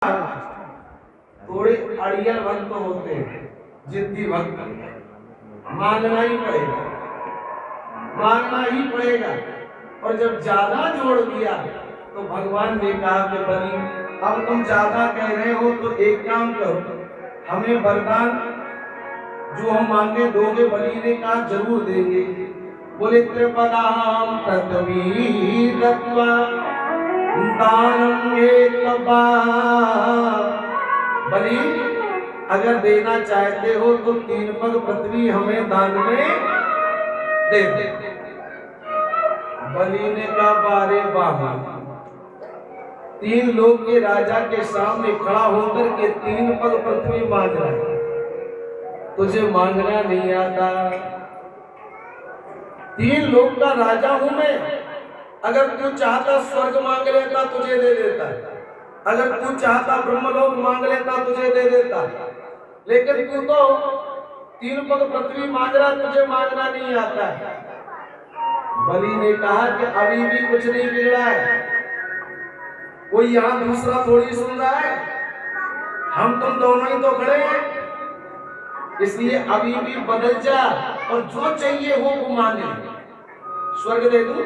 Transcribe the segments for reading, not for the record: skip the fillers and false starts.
थोड़े अड़ियल भक्त होते हैं, जिद्दी भक्त, मांगना ही पड़ेगा, मांगना ही पड़ेगा। और जब ज्यादा जोड़ दिया तो भगवान ने कहा कि बलि अब तुम ज्यादा कह रहे हो तो एक काम करो, हमें वरदान जो हम मांगे दोगे। बलि ने कहा जरूर देंगे। बोले त्रिपदाम पृथ्वी दत्वा दानम एकबा। बलि अगर देना चाहते हो तो 3 पग पृथ्वी हमें दान में दे दे। बलि ने कहा बारे बाबा, 3 लोग के राजा के सामने खड़ा होकर के 3 पग पृथ्वी मांग रहा है, तुझे मांगना नहीं आता। 3 लोग का राजा हूं मैं, अगर तू चाहता स्वर्ग मांग लेता तुझे दे देता, अगर तू चाहता ब्रह्मलोक मांग लेता तुझे दे देता, लेकिन तू तो 3 पग पृथ्वी मांग रहा, तुझे मांगना नहीं आता है। बलि ने कहा कि अभी भी कुछ नहीं बिगड़ा है, कोई यहां दूसरा थोड़ी सुन रहा है, हम तुम दोनों ही तो खड़े हैं, इसलिए अभी भी बदल जा और जो चाहिए वो मांगे। स्वर्ग दे दूं?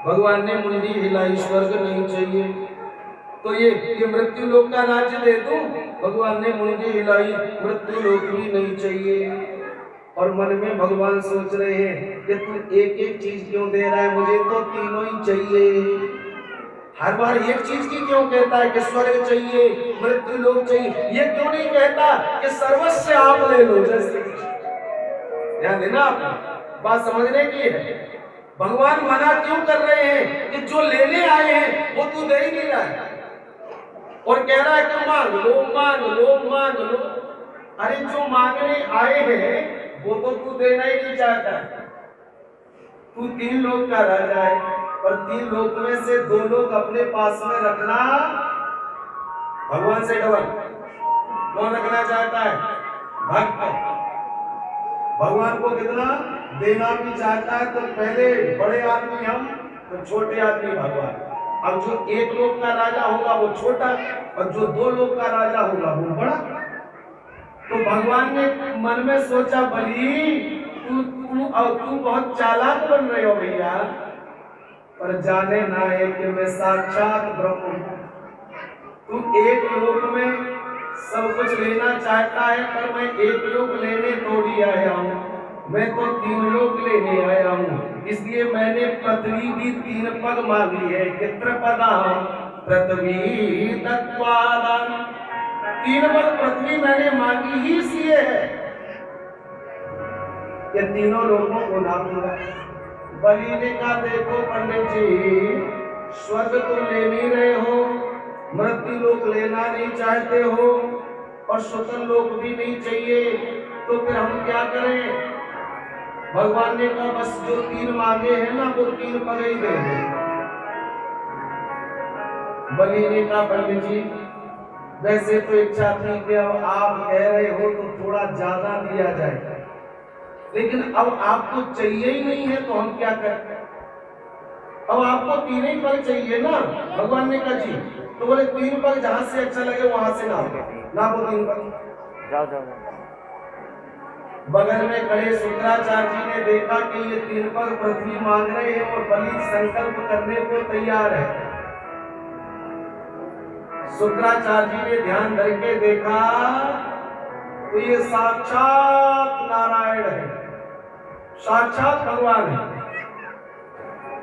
भगवान ने मुंडी हिलाई, स्वर्ग नहीं चाहिए। तो ये मृत्यु लोक का राज्य दे दूं? भगवान ने मुंडी हिलाई, मृत्यु लोक भी नहीं चाहिए। और मन में भगवान सोच रहे हैं कि तू एक एक चीज क्यों दे रहा है, मुझे तो तीनों ही चाहिए। हर बार एक चीज की क्यों कहता है कि स्वर्ग चाहिए, मृत्यु लोक चाहिए, ये क्यों नहीं कहता कि सर्वस्व आप ले लो। जैसे ध्यान देना, आप बात समझने की है। भगवान मना क्यों कर रहे हैं कि जो लेने आए हैं वो तू दे ही नहीं रहा है, और कह रहा है कि मांग लो मांग लो मांग लो। अरे जो मांगने आए हैं वो तो तू देना ही नहीं चाहता। तू 3 लोग का राजा है, और 3 लोग में से 2 लोग अपने पास में रखना भगवान से डबल। कौन रखना चाहता है? भक्त। भगवान को कितना देना भी चाहता है, तो पहले बड़े आदमी हम, तो छोटे आदमी भगवान। अब जो 1 लोक का राजा होगा वो छोटा, और जो 2 लोक का राजा होगा वो बड़ा। तो भगवान ने मन में सोचा बलि तू बहुत चालाक बन रहे हो भैया, पर जाने ना है कि मैं साक्षात ब्रह्म हूं। तू 1 लोक में सब कुछ लेना चाहता है, पर मैं 1 लोक लेने थोड़ी आया हूं, मैं तो 3 लोक लेने आया हूं। इसलिए मैंने पृथ्वी भी 3 पग मांगी है कि त्रिपदा पृथ्वी दत्वा। 3 पग पृथ्वी मैंने मांगी ही इसलिए है कि तीनों लोगों को ना दूंगा। बलि ने कहा देखो पंडित जी, स्वर्ग तुम ले नहीं रहे हो, मृत्यु लोक लेना नहीं चाहते हो, और स्वतंत्र लोक भी नहीं चाहिए, तो फिर हम क्या करें? भगवान ने कहा बस जो 3 मांगे हैं ना वो 3 पग ही दे दे। बलि ने कहा पंडित जी वैसे तो इच्छा थी कि अब आप कह रहे हो तो थोड़ा ज्यादा दिया जाए, लेकिन अब आपको चाहिए ही नहीं है तो हम क्या करें? अब आपको 3 ही पग चाहिए ना। भगवान ने कहा जी, तो बोले 3 पग जहां से अच्छा लगे वहां से ना वो 3 पग जाओ जाओ। बगल में खड़े शुक्राचार्य जी ने देखा कि ये 3 पग पृथ्वी मांग रहे हैं और बलि संकल्प करने को तैयार है। शुक्राचार्य जी ने ध्यान करके देखा तो ये साक्षात नारायण है, साक्षात भगवान है।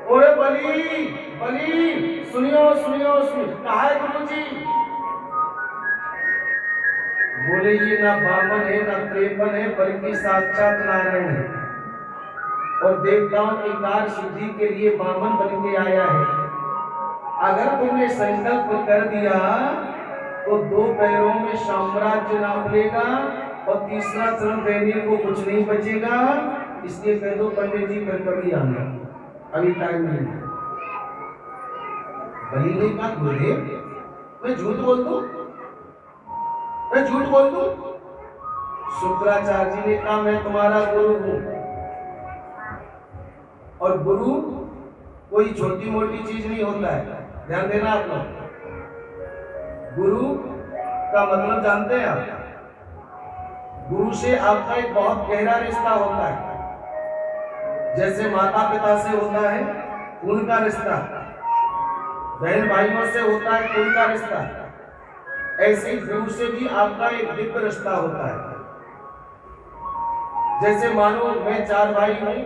ओरे बलि बलि सुनियो सुनियो सुनियो। कहा है गुरु जी? बोले ये ना बामन है ना त्रेपन है, बल्कि साक्षात नारायण है, और देवताओं की कार्य सिद्धि के लिए बामन बन के आया है। अगर तुमने संकल्प कर दिया तो 2 पैरों में साम्राज्य नाप लेगा, और तीसरा चरण देने को कुछ नहीं बचेगा। इसलिए कह दो पंडित जी फिर कभी आना, अभी टाइम नहीं है। बलि ने कहा गुरुदेव मैं झूठ बोल दूं, मैं झूठ बोल दूं? शुक्राचार्य जी ने कहा मैं तुम्हारा गुरु हूं, और गुरु कोई छोटी मोटी चीज नहीं होता है। ध्यान देना आप लोग। गुरु का मतलब जानते हैं आप? गुरु से आपका एक बहुत गहरा रिश्ता होता है। जैसे माता पिता से होता है खून का रिश्ता, बहन भाइयों से होता है खून का रिश्ता, ऐसे ही गुरु से भी आपका एक दिव्य रिश्ता होता है। जैसे मानो मैं 4 भाई हूं,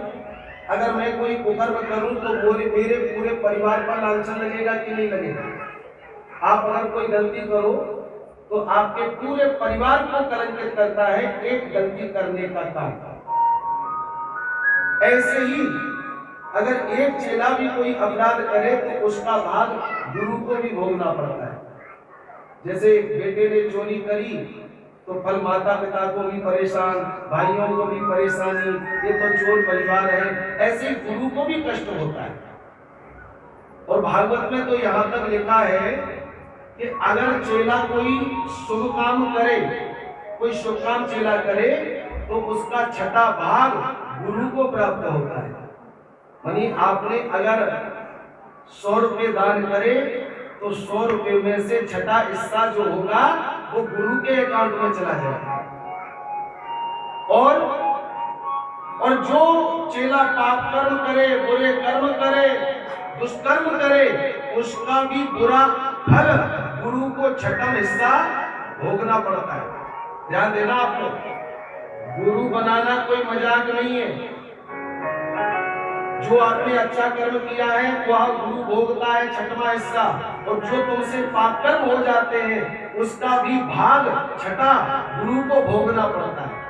अगर मैं कोई कुकर्म करूं तो मेरे पूरे परिवार पर लांछन लगेगा कि नहीं लगेगा? आप अगर कोई गलती करो तो आपके पूरे परिवार को कलंकित करता है एक गलती करने का काम। ऐसे ही अगर एक चेला भी कोई अपराध करे तो उसका भाग गुरु को भी भोगना पड़ता है। जैसे बेटे ने चोरी करी तो फल माता पिता को भी परेशान, भाइयों को भी परेशानी, ये तो चोर परिवार है। ऐसे गुरु को भी कष्ट होता है। और भागवत में तो यहाँ तक लिखा है कि अगर चेला कोई शुभ काम करे, कोई शुभ काम चेला करे तो उसका 6ठा भाग गुरु को प्राप्त होता है। यानी आपने अगर 100 रुपये दान करे तो 100 रुपये में से 6ठा हिस्सा जो होगा वो गुरु के अकाउंट में चला जाएगा। और जो चेला पाप कर्म करे, बुरे कर्म करे, दुष्कर्म करे, उसका भी बुरा फल गुरु को 6ठा हिस्सा भोगना पड़ता है। ध्यान देना आपको, गुरु बनाना कोई मजाक नहीं है। जो आपने अच्छा कर्म किया है वह गुरु भोगता है 6वां हिस्सा, और जो तुमसे पाप कर्म हो जाते हैं उसका भी भाग 6ठा गुरु को भोगना पड़ता है।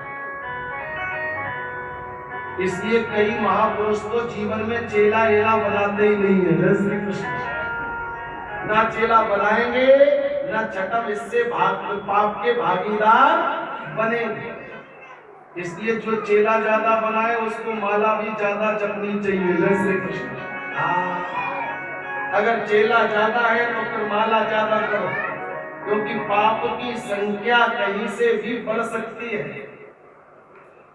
इसलिए कई महापुरुष तो जीवन में चेला एला बनाते ही नहीं है। जय श्री कृष्ण। ना चेला बनाएंगे ना 6ठा हिस्से पाप के भागीदार बनेंगे। इसलिए जो चेला ज्यादा बनाए उसको माला भी ज्यादा जपनी चाहिए। जय श्री कृष्ण। अगर चेला ज्यादा है तो फिर माला ज्यादा करो, क्योंकि पाप की संख्या कहीं से भी बढ़ सकती है।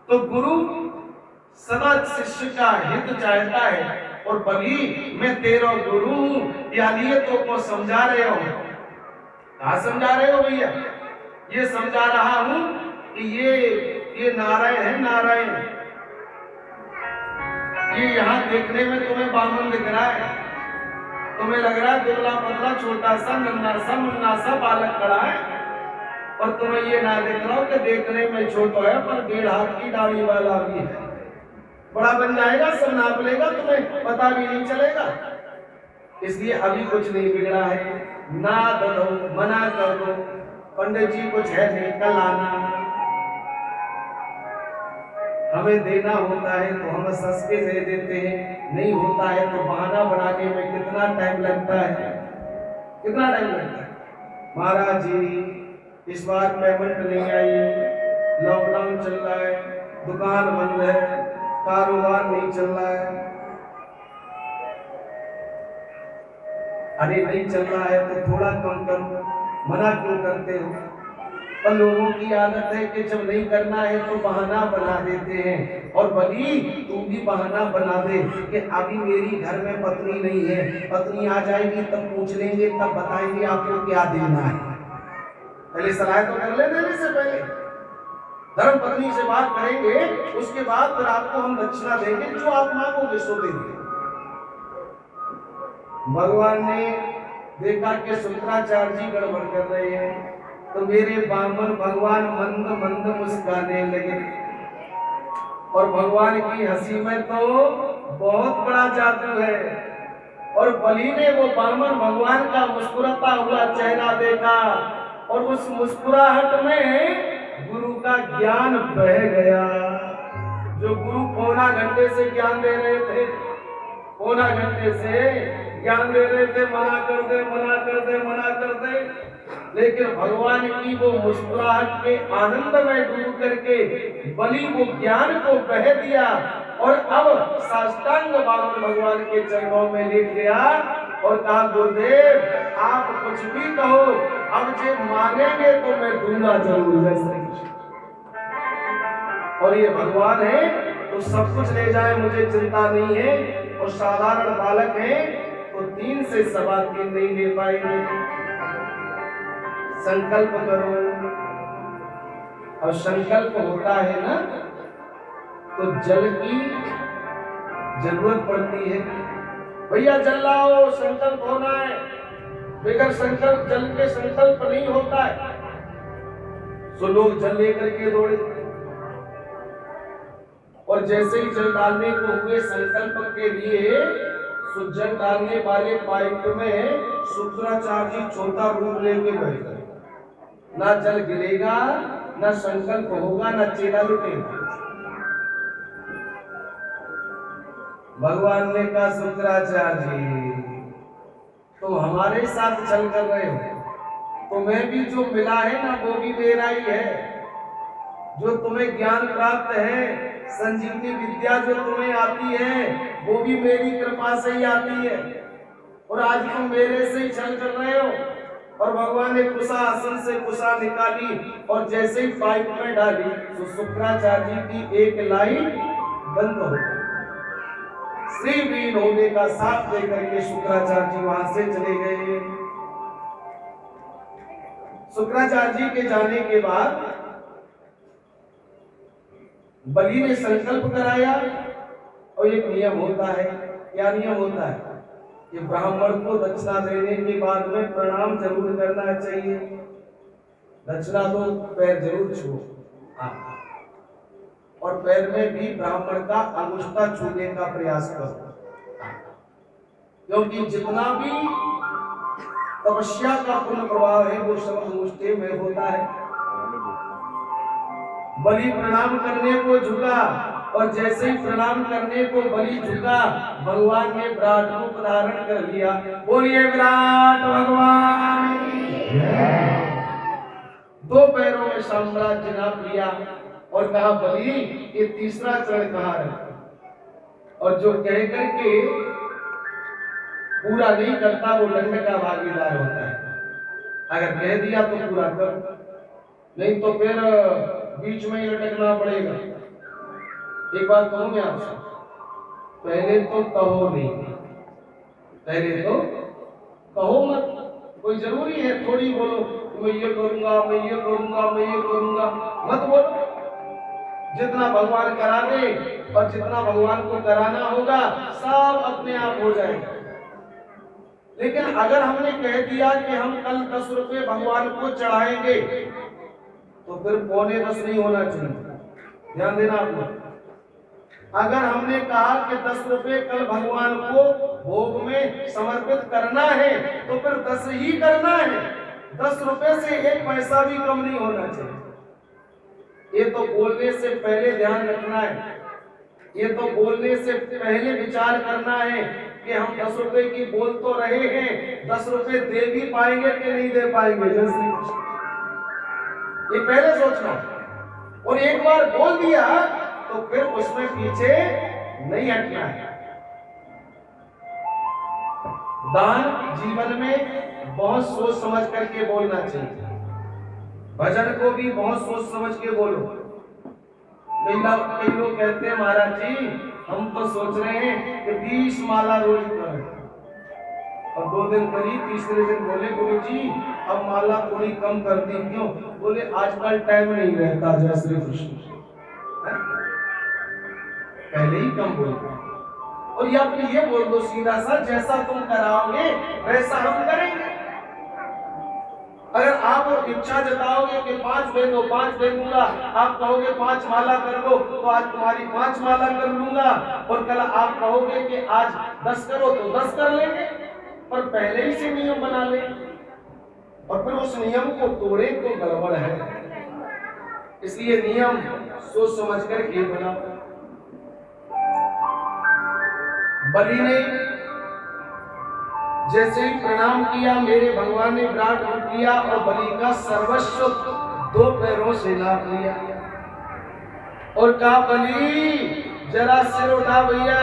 तो गुरु सदा शिष्य का हित चाहता है। और बली मैं तेरा गुरु हूं, लिए तो को समझा रहे हो। कहा समझा रहे हो भैया? ये समझा रहा हूं कि ये नारायण है, नारायण। ये यहाँ देखने में तुम्हें बामन दिख रहा है, तुम्हें लग रहा है दुबला पतला छोटा सा मुन्ना सा बालक खड़ा है, और तुम्हें ये ना दिख रहा हो कि देखने में छोटा है पर 1.5 हाथ की दाढ़ी वाला भी है। बड़ा बन जाएगा, सब नाप लेगा, तुम्हें पता भी नहीं चलेगा। इसलिए अभी कुछ नहीं बिगड़ा है, ना दो, मना कर दो, पंडित जी कुछ है नहीं, कल आना। हमें देना होता है तो हम सस्ते दे देते हैं, नहीं होता है तो बहाना बनाने में कितना टाइम लगता है, कितना टाइम लगता है। महाराज जी इस बार पेमेंट नहीं आई, लॉकडाउन चल रहा है, दुकान बंद है, कारोबार नहीं चल रहा है। अरे नहीं चल रहा है तो थोड़ा कम करो, मना क्यों करते हो? पर लोगों की आदत है कि जब नहीं करना है तो बहाना बना देते हैं। और बली तू भी बहाना बना दे कि अभी मेरी घर में पत्नी नहीं है, पत्नी आ जाएगी तब पूछ लेंगे, तब बताएंगे आपको क्या देना है। पहले सलाह तो कर ले देने से पहले, धर्म पत्नी से बात करेंगे, उसके बाद फिर आपको हम दक्षिणा देंगे, जो आप मांगोगे सो देंगे। भगवान ने देखा कि शुक्राचार्य जी गड़बड़ कर रहे हैं, तो मेरे बामन भगवान मंद मंद मुस्काने लगे। और भगवान की हंसी में तो बहुत बड़ा जादू है। और बलि ने वो बामन भगवान का मुस्कुराता हुआ चेहरा देखा, और उस मुस्कुराहट में गुरु का ज्ञान बह गया। जो गुरु पौना घंटे से ज्ञान दे रहे थे, पौना घंटे से ज्ञान दे रहे थे, मना कर दे, मना कर दे, मना कर दे, लेकिन भगवान की वो मुस्कुराहट के आनंद में डूब करके बलि वो ज्ञान को बह दिया। और अब साष्टांग बामन भगवान के चरणों में लेट गया और कहा, गुरुदेव आप कुछ भी कहो, अब जो मांगेंगे तो मैं दूंगा जरूर। जय श्री कृष्ण। और ये भगवान है तो सब कुछ ले जाए, मुझे चिंता नहीं है। और साधारण बालक है तो 3 से 3.25 नहीं ले पाएंगे। संकल्प करो। और संकल्प होता है ना तो जल की जरूरत पड़ती है। भैया जल लाओ, संकल्प होना है। बगैर संकल्प जल के संकल्प नहीं होता है। तो लोग जल लेकर के दौड़े और जैसे ही जल डालने को हुए संकल्प के लिए, जल डालने वाले पाइप में शुक्राचार्य जी चौथा रूप लेके बैठ गए। ना जल गिरेगा, ना संकल्प होगा, ना चेला लुटेगा। भगवान ने कहा शुक्राचार्य जी तुम हमारे साथ चल कर रहे हो, तुम्हें भी जो मिला है ना वो भी मेरा ही है। जो तुम्हें ज्ञान प्राप्त है, संजीवनी विद्या जो तुम्हें आती है वो भी मेरी कृपा से ही आती है। और आज तुम मेरे से ही चल कर रहे हो। और भगवान ने कुशा आसन से कुशा निकाली और जैसे ही पाइप में डाली तो शुक्राचार्य जी की एक लाइन बंद हो गई। श्रीवीन होने का साथ लेकर के शुक्राचार्य जी वहां से चले गए। शुक्राचार्य जी के जाने के बाद बलि ने संकल्प कराया। और एक नियम होता है, क्या नियम होता है कि ब्राह्मण को दक्षिणा देने के बाद में प्रणाम जरूर करना चाहिए। दक्षिणा दो, पैर जरूर छुओ। और पैर में भी ब्राह्मण का अंगुष्ठा छूने का प्रयास करो, क्योंकि जितना भी तपस्या का पुण्य प्रभाव है वो सब अंगुष्ठे में होता है। बलि प्रणाम करने को झुका और जैसे ही प्रणाम करने को बलि झुका, भगवान ने विराट रूप धारण कर लिया। बोलिए विराट भगवान। दो पैरों में साम्राज्य नाप लिया और कहा बलि ये तीसरा चरण कहाँ है। और जो कह करके पूरा नहीं करता वो दंड का भागीदार होता है। अगर कह दिया तो पूरा कर, नहीं तो फिर बीच में ही लटकना पड़ेगा। एक बात कहूं मैं आपसे, पहले तो कहो नहीं, पहले तो कहो मत। कोई जरूरी है थोड़ी बोलो मैं ये करूंगा, मैं ये करूंगा, मैं ये करूंगा, मत बोलो। जितना भगवान करा दे और जितना भगवान को कराना होगा सब अपने आप हो जाएगा। लेकिन अगर हमने कह दिया कि हम कल 10 रुपए भगवान को चढ़ाएंगे तो फिर 9.25 नहीं होना चाहिए। ध्यान देना आप लोग। अगर हमने कहा कि 10 रुपए कल भगवान को भोग में समर्पित करना है तो फिर 10 ही करना है। 10 रुपए से 1 पैसा भी कम नहीं होना चाहिए। ये तो बोलने से पहले ध्यान रखना है। ये तो बोलने से पहले विचार करना है कि हम 10 रुपए की बोल तो रहे हैं, 10 रुपए दे भी पाएंगे कि नहीं दे पाएंगे। ये पहले सोचना। और एक बार बोल दिया तो फिर उसमें पीछे नहीं हटना है। दान जीवन में बहुत सोच समझ करके बोलना चाहिए। भजन को भी बहुत सोच समझ के बोलो। कई लोग कहते हैं महाराज जी हम तो सोच रहे हैं कि 20 माला रोज करें, और 2 दिन करी, तीसरे दिन बोले गुरु जी अब माला थोड़ी कम कर दी। क्यों? बोले आजकल टाइम नहीं रहता। जय श्री कृष्ण। पहले ही कम बोलते। और या फिर ये बोल दो सीधा सा, जैसा तुम कराओगे वैसा हम करेंगे। अगर आप इच्छा जताओगे कि 5 दे दो, 5 दे दूंगा, आप कहोगे 5 माला कर लो तो आज तुम्हारी 5 माला कर लूंगा। और कल आप कहोगे कि आज 10 करो तो 10 कर लेंगे। पर पहले ही से नियम बना ले और फिर उस नियम को तोड़े तो गड़बड़ है। इसलिए नियम सोच समझ कर के बनाओ। बलि ने जैसे ही प्रणाम किया, मेरे भगवान ने विराट रूप लिया और बलि का सर्वस्व 2 पैरों से नाप लिया और कहा बलि जरा सिर उठा भैया।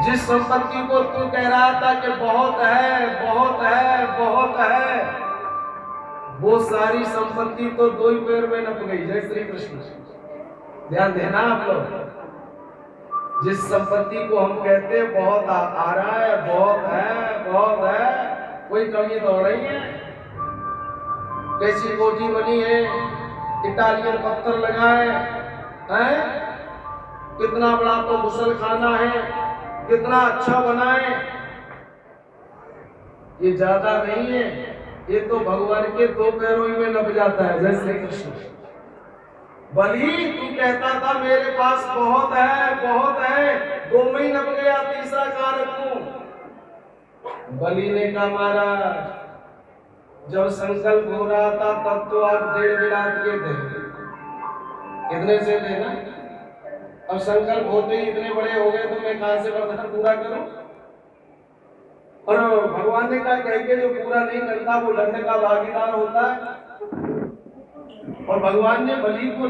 जिस संपत्ति को तू कह रहा था कि बहुत है, बहुत है, बहुत है, वो सारी संपत्ति तो 2 ही पैर में नप गई। जय श्री कृष्ण। ध्यान देना आप लोग। जिस संपत्ति को हम कहते हैं बहुत आ रहा है, बहुत है, बहुत है, कोई कमी तो हो रही है, कैसी कोठी बनी है, इटालियन पत्थर लगाए हैं, कितना बड़ा तो गुसल खाना है, कितना अच्छा बना है। ये ज्यादा नहीं है, ये तो भगवान के दो पैरों ही में नप जाता है। जय श्री कृष्ण। बलि तू कहता था मेरे पास बहुत है, दो में ही नप गया, तीसरा कहां रखूं। बलि ने कहा महाराज जब संकल्प हो रहा था तब तो आप 1.5 विलात के थे, कितने से थे ना। अब संकल्प होते ही इतने बड़े हो गए तो मैं कहां से वरदान पूरा करूं। और भगवान ने कहा कह के जो पूरा नहीं करता वो दंड का भागीदार होता है। और भगवान ने बलि को